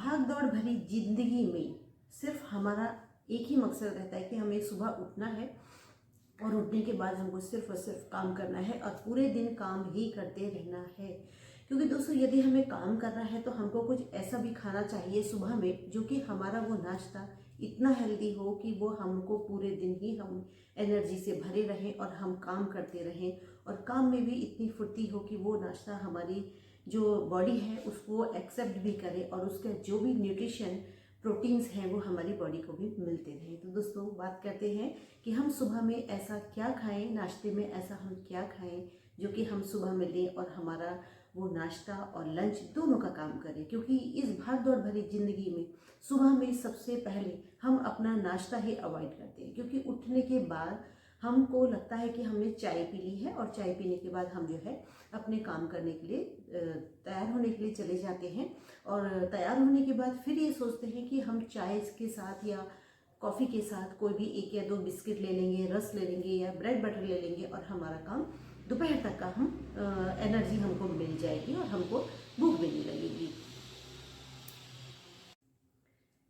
भाग दौड़ भरी जिंदगी में सिर्फ हमारा एक ही मकसद रहता है कि हमें सुबह उठना है और उठने के बाद हमको सिर्फ और सिर्फ काम करना है और पूरे दिन काम ही करते रहना है। क्योंकि दोस्तों यदि हमें काम करना है तो हमको कुछ ऐसा भी खाना चाहिए सुबह में जो कि हमारा वो नाश्ता इतना हेल्दी हो कि वो हमको पूरे दिन ही हम एनर्जी से भरे रहें और हम काम करते रहें और काम में भी इतनी फुर्ती हो कि वो नाश्ता हमारी जो बॉडी है उसको एक्सेप्ट भी करे और उसका जो भी न्यूट्रिशन प्रोटीन्स हैं वो हमारी बॉडी को भी मिलते रहें। तो दोस्तों बात करते हैं कि हम सुबह में ऐसा क्या खाएं, नाश्ते में ऐसा हम क्या खाएं जो कि हम सुबह में लें और हमारा वो नाश्ता और लंच दोनों का काम करें। क्योंकि इस भाग दौड़ भरी ज़िंदगी में सुबह में सबसे पहले हम अपना नाश्ता ही अवॉइड करते हैं, क्योंकि उठने के बाद हमको लगता है कि हमने चाय पी ली है और चाय पीने के बाद हम जो है अपने काम करने के लिए तैयार होने के लिए चले जाते हैं और तैयार होने के बाद फिर ये सोचते हैं कि हम चाय के साथ या कॉफ़ी के साथ कोई भी एक या दो बिस्किट ले लेंगे, रस ले लेंगे या ब्रेड बटर ले लेंगे और हमारा काम दोपहर तक का हम एनर्जी हमको मिल जाएगी और हमको भूख भी नहीं लगेगी।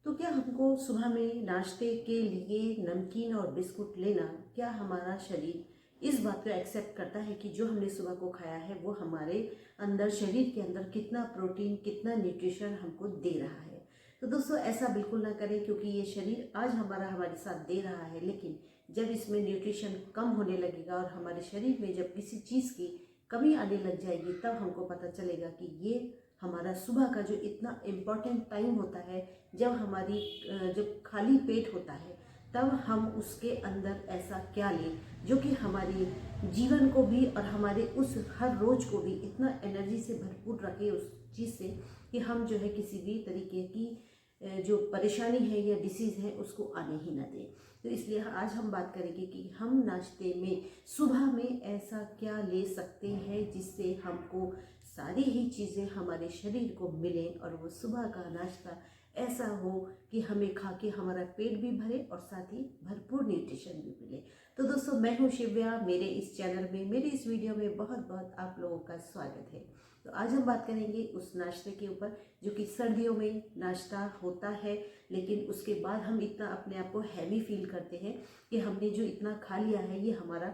तो क्या हमको सुबह में नाश्ते के लिए नमकीन और बिस्कुट लेना, क्या हमारा शरीर इस बात को एक्सेप्ट करता है कि जो हमने सुबह को खाया है वो हमारे अंदर, शरीर के अंदर कितना प्रोटीन, कितना न्यूट्रिशन हमको दे रहा है? तो दोस्तों ऐसा बिल्कुल ना करें, क्योंकि ये शरीर आज हमारे साथ दे रहा है, लेकिन जब इसमें न्यूट्रिशन कम होने लगेगा और हमारे शरीर में जब किसी चीज़ की कमी आने लग जाएगी तब हमको पता चलेगा कि ये हमारा सुबह का जो इतना इम्पॉर्टेंट टाइम होता है, जब खाली पेट होता है तब हम उसके अंदर ऐसा क्या लें जो कि हमारी जीवन को भी और हमारे उस हर रोज को भी इतना एनर्जी से भरपूर रखे उस चीज़ से कि हम जो है किसी भी तरीके की जो परेशानी है या डिसीज़ है उसको आने ही ना दें। तो इसलिए आज हम बात करेंगे कि हम नाश्ते में सुबह में ऐसा क्या ले सकते हैं जिससे हमको सारी ही चीज़ें हमारे शरीर को मिलें और वो सुबह का नाश्ता ऐसा हो कि हमें खा के हमारा पेट भी भरे और साथ ही भरपूर न्यूट्रिशन भी मिले। तो दोस्तों मैं हूँ शिव्या, मेरे इस चैनल में, मेरे इस वीडियो में बहुत बहुत आप लोगों का स्वागत है। तो आज हम बात करेंगे उस नाश्ते के ऊपर जो कि सर्दियों में नाश्ता होता है, लेकिन उसके बाद हम इतना अपने आप को हैवी फील करते हैं कि हमने जो इतना खा लिया है ये हमारा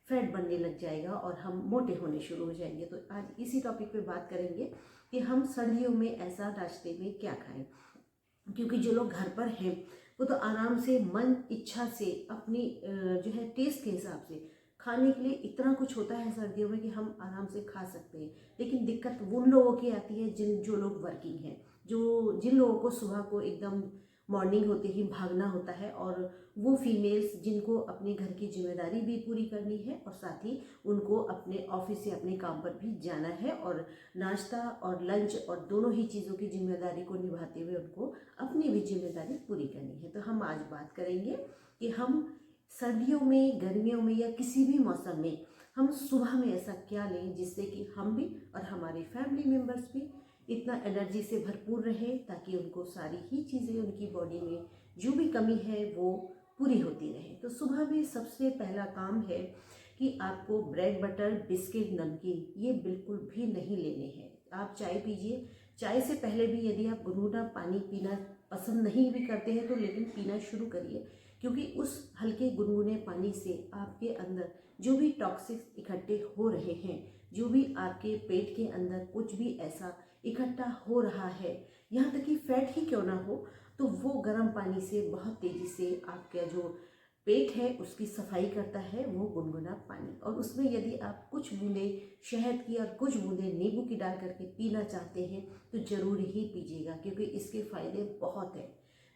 फैट बनने लग जाएगा और हम मोटे होने शुरू हो जाएंगे। तो आज इसी टॉपिक पे बात करेंगे कि हम सर्दियों में ऐसा नाश्ते में क्या खाएं। क्योंकि जो लोग घर पर हैं वो तो आराम से मन इच्छा से अपनी जो है टेस्ट के हिसाब से खाने के लिए इतना कुछ होता है सर्दियों में कि हम आराम से खा सकते हैं। लेकिन दिक्कत उन लोगों की आती है जो लोग वर्किंग हैं, जिन लोगों को सुबह को एकदम मॉर्निंग होते ही भागना होता है और वो फीमेल्स जिनको अपने घर की जिम्मेदारी भी पूरी करनी है और साथ ही उनको अपने ऑफिस से अपने काम पर भी जाना है और नाश्ता और लंच और दोनों ही चीज़ों की जिम्मेदारी को निभाते हुए उनको अपनी भी जिम्मेदारी पूरी करनी है। तो हम आज बात करेंगे कि हम सर्दियों में, गर्मियों में या किसी भी मौसम में हम सुबह में ऐसा क्या लें जिससे कि हम भी और हमारे फैमिली मेम्बर्स भी इतना एनर्जी से भरपूर रहे ताकि उनको सारी ही चीज़ें उनकी बॉडी में जो भी कमी है वो पूरी होती रहे। तो सुबह में सबसे पहला काम है कि आपको ब्रेड बटर, बिस्किट, नमकीन ये बिल्कुल भी नहीं लेने हैं। आप चाय पीजिए, चाय से पहले भी यदि आप गुनगुना पानी पीना पसंद नहीं भी करते हैं तो लेकिन पीना शुरू करिए, क्योंकि उस हल्के गुनगुने पानी से आपके अंदर जो भी टॉक्सिक्स इकट्ठे हो रहे हैं, जो भी आपके पेट के अंदर कुछ भी ऐसा इकट्ठा हो रहा है, यहाँ तक कि फैट ही क्यों ना हो, तो वो गर्म पानी से बहुत तेज़ी से आपका जो पेट है उसकी सफाई करता है वो गुनगुना पानी। और उसमें यदि आप कुछ बूंदे शहद की और कुछ बूंदे नींबू की डाल करके पीना चाहते हैं तो ज़रूर ही पीजिएगा, क्योंकि इसके फ़ायदे बहुत हैं।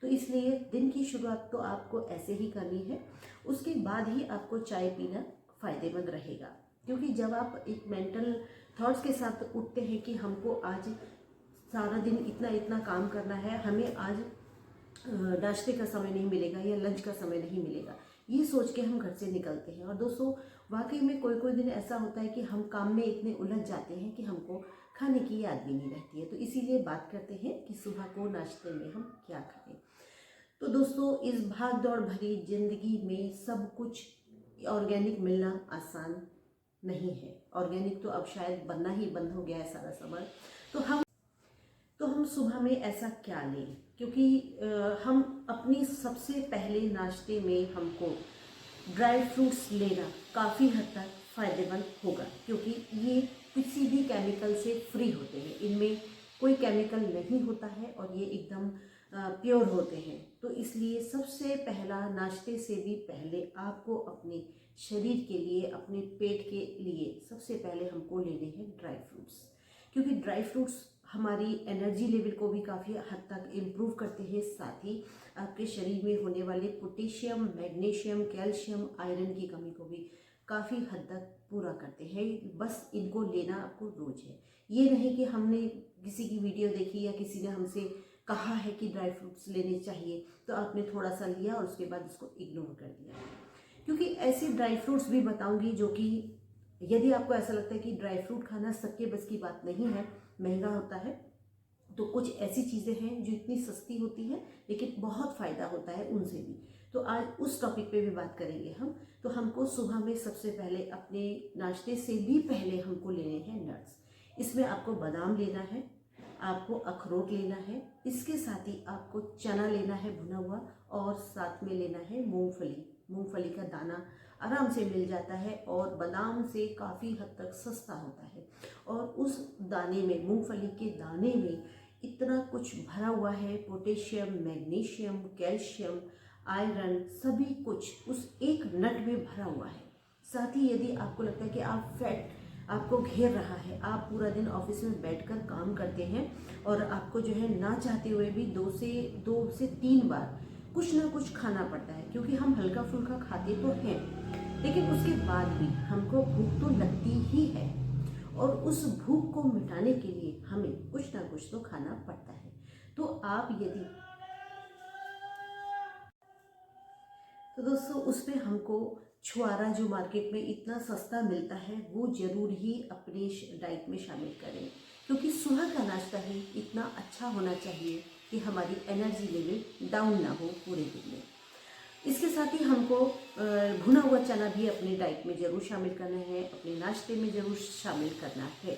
तो इसलिए दिन की शुरुआत तो आपको ऐसे ही करनी है, उसके बाद ही आपको चाय पीना फ़ायदेमंद रहेगा। क्योंकि जब आप एक मेंटल थॉट्स के साथ उठते हैं कि हमको आज सारा दिन इतना इतना काम करना है, हमें आज नाश्ते का समय नहीं मिलेगा या लंच का समय नहीं मिलेगा, ये सोच के हम घर से निकलते हैं। और दोस्तों वाकई में कोई कोई दिन ऐसा होता है कि हम काम में इतने उलझ जाते हैं कि हमको खाने की याद भी नहीं रहती है। तो इसीलिए बात करते हैं कि सुबह को नाश्ते में हम क्या खाएं। तो दोस्तों इस भाग दौड़ भरी जिंदगी में सब कुछ ऑर्गेनिक मिलना आसान नहीं है। ऑर्गेनिक तो अब शायद बनना ही बंद हो गया है सारा सामान। तो हम हम सुबह में ऐसा क्या लें, क्योंकि हम अपनी सबसे पहले नाश्ते में हमको ड्राई फ्रूट्स लेना काफ़ी हद तक फ़ायदेमंद होगा, क्योंकि ये किसी भी केमिकल से फ्री होते हैं, इनमें कोई केमिकल नहीं होता है और ये एकदम प्योर होते हैं। तो इसलिए सबसे पहला, नाश्ते से भी पहले आपको अपने शरीर के लिए, अपने पेट के लिए सबसे पहले हमको लेने हैं ड्राई फ्रूट्स, क्योंकि ड्राई फ्रूट्स हमारी एनर्जी लेवल को भी काफ़ी हद तक इम्प्रूव करते हैं, साथ ही आपके शरीर में होने वाले पोटेशियम, मैग्नीशियम, कैल्शियम, आयरन की कमी को भी काफ़ी हद तक पूरा करते हैं। बस इनको लेना आपको रोज है। ये नहीं कि हमने किसी की वीडियो देखी या किसी ने हमसे कहा है कि ड्राई फ्रूट्स लेने चाहिए तो आपने थोड़ा सा लिया और उसके बाद उसको इग्नोर कर दिया, क्योंकि ऐसे ड्राई फ्रूट्स भी बताऊंगी जो कि यदि आपको ऐसा लगता है कि ड्राई फ्रूट खाना सबके बस की बात नहीं है, महंगा होता है, तो कुछ ऐसी चीज़ें हैं जो इतनी सस्ती होती हैं लेकिन बहुत फ़ायदा होता है उनसे भी। तो आज उस टॉपिक पे भी बात करेंगे हम। तो हमको सुबह में सबसे पहले अपने नाश्ते से भी पहले हमको लेने हैं नट्स। इसमें आपको बादाम लेना है, आपको अखरोट लेना है, इसके साथ ही आपको चना लेना है भुना हुआ, और साथ में लेना है मूंगफली। मूंगफली का दाना आराम से मिल जाता है और बादाम से काफ़ी हद तक सस्ता होता है, और उस दाने में, मूंगफली के दाने में इतना कुछ भरा हुआ है, पोटेशियम, मैग्नीशियम, कैल्शियम, आयरन, सभी कुछ उस एक नट में भरा हुआ है। साथ ही यदि आपको लगता है कि आप फैट आपको घेर रहा है, आप पूरा दिन ऑफिस में बैठकर काम करते हैं और आपको जो है ना चाहते हुए भी दो से तीन बार कुछ ना कुछ खाना पड़ता है, क्योंकि हम हल्का फुल्का खाते तो हैं लेकिन उसके बाद भी हमको भूख तो लगती ही है, और उस भूख को मिटाने के लिए हमें कुछ ना कुछ तो खाना पड़ता है। तो आप यदि तो दोस्तों उसमें हमको छुआरा जो मार्केट में इतना सस्ता मिलता है वो ज़रूर ही अपनी डाइट में शामिल करें, क्योंकि सुबह का नाश्ता ही इतना अच्छा होना चाहिए कि हमारी एनर्जी लेवल डाउन ना हो पूरे दिन में। इसके साथ ही हमको भुना हुआ चना भी अपनी डाइट में ज़रूर शामिल करना है, अपने नाश्ते में ज़रूर शामिल करना है,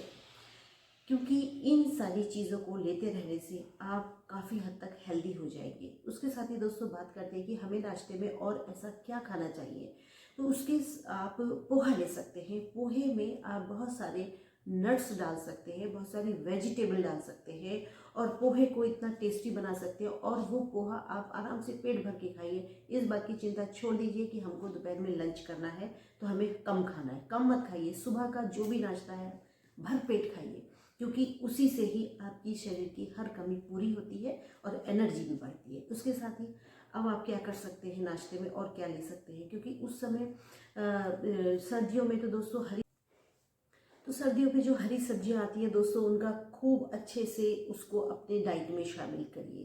क्योंकि इन सारी चीज़ों को लेते रहने से आप काफ़ी हद तक हेल्दी हो जाएंगे। उसके साथ ही दोस्तों बात करते हैं कि हमें नाश्ते में और ऐसा क्या खाना चाहिए। तो उसके आप पोहा ले सकते हैं। पोहे में आप बहुत सारे नट्स डाल सकते हैं, बहुत सारी वेजिटेबल डाल सकते हैं और पोहे को इतना टेस्टी बना सकते हैं, और वो पोहा आप आराम से पेट भर के खाइए। इस बात की चिंता छोड़ दीजिए कि हमको दोपहर में लंच करना है तो हमें कम खाना है। कम मत खाइए, सुबह का जो भी नाश्ता है भर पेट खाइए, क्योंकि उसी से ही आपकी शरीर की हर कमी पूरी होती है और एनर्जी भी बढ़ती है। उसके साथ ही अब आप क्या कर सकते हैं नाश्ते में और क्या ले सकते हैं, क्योंकि उस समय सर्दियों में तो दोस्तों सर्दियों में जो हरी सब्जियां आती है दोस्तों, उनका खूब अच्छे से उसको अपने डाइट में शामिल करिए,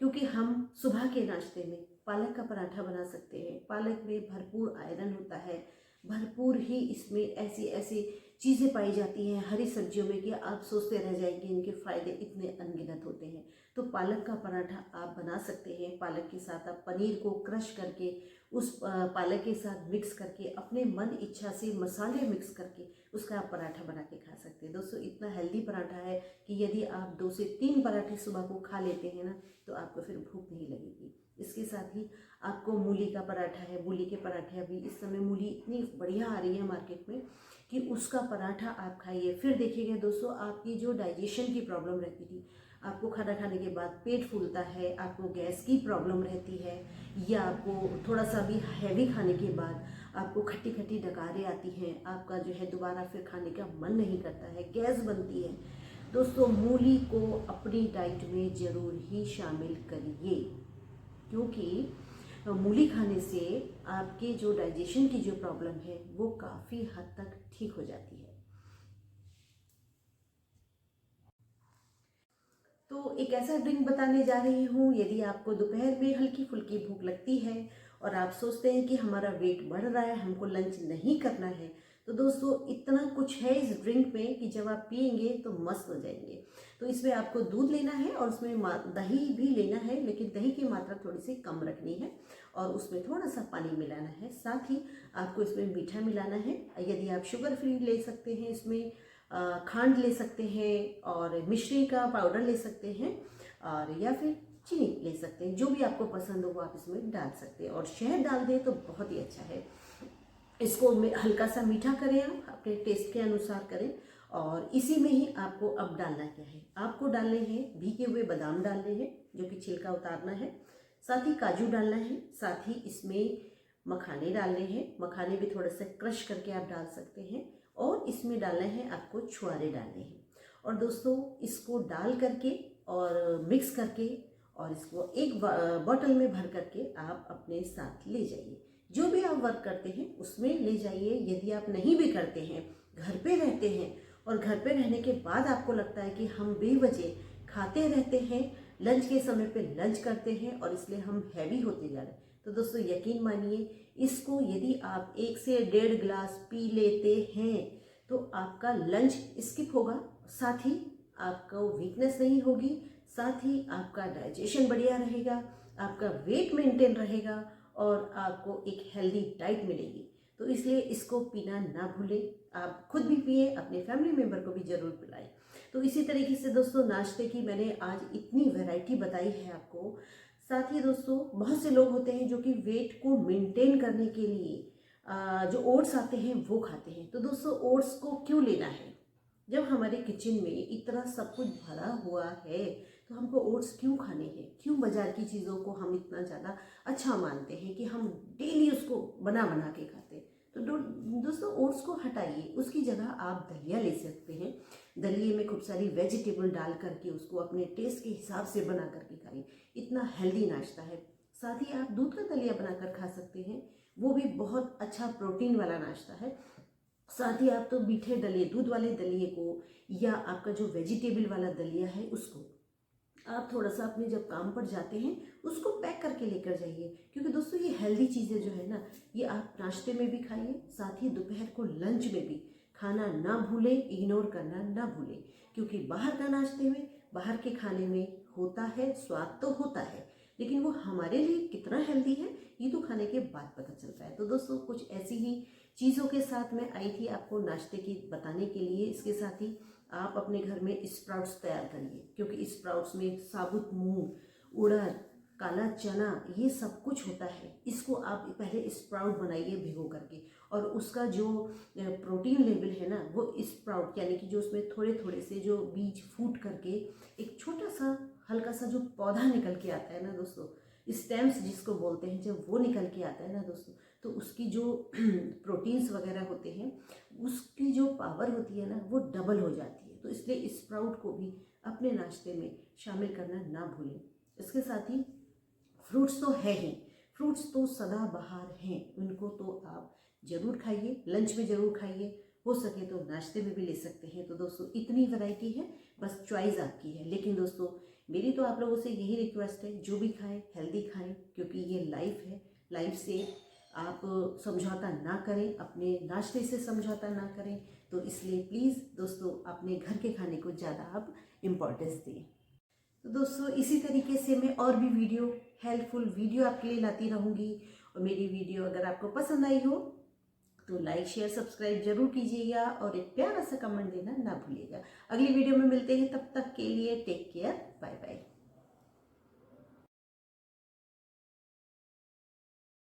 क्योंकि हम सुबह के नाश्ते में पालक का पराठा बना सकते हैं। पालक में भरपूर आयरन होता है, भरपूर ही इसमें ऐसी ऐसी चीज़ें पाई जाती हैं हरी सब्जियों में कि आप सोचते रह जाएंगे इनके फ़ायदे इतने अनगिनत होते हैं। तो पालक का पराठा आप बना सकते हैं। पालक के साथ आप पनीर को क्रश करके उस पालक के साथ मिक्स करके अपने मन इच्छा से मसाले मिक्स करके उसका आप पराठा बना के खा सकते हैं। दोस्तों इतना हेल्दी पराठा है कि यदि आप 2 से 3 पराठे सुबह को खा लेते हैं ना तो आपको फिर भूख नहीं लगेगी। इसके साथ ही आपको मूली का पराठा है, मूली के पराठे, अभी इस समय मूली इतनी बढ़िया आ रही है मार्केट में कि उसका पराठा आप खाइए। फिर देखिएगा दोस्तों, आपकी जो डाइजेशन की प्रॉब्लम रहती थी, आपको खाना खाने के बाद पेट फूलता है, आपको गैस की प्रॉब्लम रहती है, या आपको थोड़ा सा भी हैवी खाने के बाद आपको खट्टी खट्टी डकारें आती हैं, आपका जो है दोबारा फिर खाने का मन नहीं करता है, गैस बनती है, दोस्तों मूली को अपनी डाइट में ज़रूर ही शामिल करिए, क्योंकि मूली खाने से आपके जो डाइजेशन की जो प्रॉब्लम है वो काफ़ी हद तक ठीक हो जाती है। तो एक ऐसा ड्रिंक बताने जा रही हूँ, यदि आपको दोपहर में हल्की फुल्की भूख लगती है और आप सोचते हैं कि हमारा वेट बढ़ रहा है, हमको लंच नहीं करना है, तो दोस्तों इतना कुछ है इस ड्रिंक में कि जब आप पियेंगे तो मस्त हो जाएंगे। तो इसमें आपको दूध लेना है और उसमें दही भी लेना है, लेकिन दही की मात्रा थोड़ी सी कम रखनी है और उसमें थोड़ा सा पानी मिलाना है। साथ ही आपको इसमें मीठा मिलाना है। यदि आप शुगर फ्री ले सकते हैं इसमें खांड ले सकते हैं और मिश्री का पाउडर ले सकते हैं, और या फिर चीनी ले सकते हैं। जो भी आपको पसंद हो वो आप इसमें डाल सकते हैं, और शहद डाल दें तो बहुत ही अच्छा है। इसको हल्का सा मीठा करें, आप अपने टेस्ट के अनुसार करें। और इसी में ही आपको अब डालना क्या है, आपको डालने हैं भीगे हुए बादाम डालने हैं जो कि छिलका उतारना है, साथ ही काजू डालना है, साथ ही इसमें मखाने डालने हैं। मखाने भी थोड़ा सा क्रश करके आप डाल सकते हैं, और इसमें डालना है आपको छुआरे डालने हैं। और दोस्तों इसको डाल करके और मिक्स करके और इसको एक बॉटल में भर करके आप अपने साथ ले जाइए। जो भी आप वर्क करते हैं उसमें ले जाइए। यदि आप नहीं भी करते हैं, घर पे रहते हैं, और घर पे रहने के बाद आपको लगता है कि हम बेवजह खाते रहते हैं, लंच के समय पे लंच करते हैं और इसलिए हम हैवी होते जा रहे हैं, तो दोस्तों यकीन मानिए इसको यदि आप 1 से 1.5 गिलास पी लेते हैं तो आपका लंच स्किप होगा, साथ ही आपको वीकनेस नहीं होगी, साथ ही आपका डाइजेशन बढ़िया रहेगा, आपका वेट मेंटेन रहेगा और आपको एक हेल्दी डाइट मिलेगी। तो इसलिए इसको पीना ना भूलें, आप खुद भी पिए, अपने फैमिली मेम्बर को भी जरूर पिलाएं। तो इसी तरीके से दोस्तों नाश्ते की मैंने आज इतनी वैरायटी बताई है आपको। साथ ही दोस्तों बहुत से लोग होते हैं जो कि वेट को मेंटेन करने के लिए जो ओट्स आते हैं वो खाते हैं। तो दोस्तों ओट्स को क्यों लेना है, जब हमारे किचन में इतना सब कुछ भरा हुआ है तो हमको ओट्स क्यों खाने हैं? क्यों बाजार की चीज़ों को हम इतना ज़्यादा अच्छा मानते हैं कि हम डेली उसको बना बना के खाते हैं? तो दोस्तों ओट्स को हटाइए, उसकी जगह आप दलिया ले सकते हैं। दलिए में खूब सारी वेजिटेबल डाल करके उसको अपने टेस्ट के हिसाब से बना करके खाइए, इतना हेल्दी नाश्ता है। साथ ही आप दूध का दलिया बनाकर खा सकते हैं, वो भी बहुत अच्छा प्रोटीन वाला नाश्ता है। साथ ही आप तो मीठे दलिए, दूध वाले दलिए को या आपका जो वेजिटेबल वाला दलिया है उसको आप थोड़ा सा अपने जब काम पर जाते हैं उसको पैक करके लेकर जाइए, क्योंकि दोस्तों ये हेल्दी चीज़ें जो है ना ये आप नाश्ते में भी खाइए, साथ ही दोपहर को लंच में भी खाना ना भूलें, इग्नोर करना ना भूलें। क्योंकि बाहर का नाश्ते में, बाहर के खाने में होता है स्वाद तो होता है, लेकिन वो हमारे लिए कितना हेल्दी है ये तो खाने के बाद पता चलता है। तो दोस्तों कुछ ऐसी ही चीज़ों के साथ मैं आई थी आपको नाश्ते की बताने के लिए। इसके साथ ही आप अपने घर में स्प्राउट्स तैयार करिए, क्योंकि स्प्राउट्स में साबुत मूंग, उड़द, काला चना ये सब कुछ होता है। इसको आप पहले स्प्राउट बनाइए भिगो करके, और उसका जो प्रोटीन लेवल है ना वो स्प्राउट यानी कि जो उसमें थोड़े थोड़े से जो बीज फूट करके एक छोटा सा हल्का सा जो पौधा निकल के आता है ना दोस्तों, स्टेम्स जिसको बोलते हैं, जब वो निकल के आता है ना दोस्तों तो उसकी जो प्रोटीन्स वगैरह होते हैं उसकी जो पावर होती है ना वो डबल हो जाती है। तो इसलिए स्प्राउट को भी अपने नाश्ते में शामिल करना ना भूलें। इसके साथ ही फ्रूट्स तो है ही, फ्रूट्स तो सदाबहार हैं, उनको तो आप ज़रूर खाइए, लंच में ज़रूर खाइए, हो सके तो नाश्ते में भी ले सकते हैं। तो दोस्तों इतनी वैरायटी है, बस चॉइस आपकी है। लेकिन दोस्तों मेरी तो आप लोगों से यही रिक्वेस्ट है, जो भी खाएं हेल्दी खाएं, क्योंकि ये लाइफ है, लाइफ से आप समझौता ना करें, अपने नाश्ते से समझौता ना करें। तो इसलिए प्लीज़ दोस्तों अपने घर के खाने को ज़्यादा आप इम्पोर्टेंस दें। तो दोस्तों इसी तरीके से मैं और भी वीडियो, हेल्पफुल वीडियो आपके लिए लाती रहूँगी। और मेरी वीडियो अगर आपको पसंद आई हो तो लाइक शेयर सब्सक्राइब जरूर कीजिएगा, और एक प्यारा सा कमेंट देना ना भूलिएगा। अगली वीडियो में मिलते हैं, तब तक के लिए टेक केयर, बाय बाय।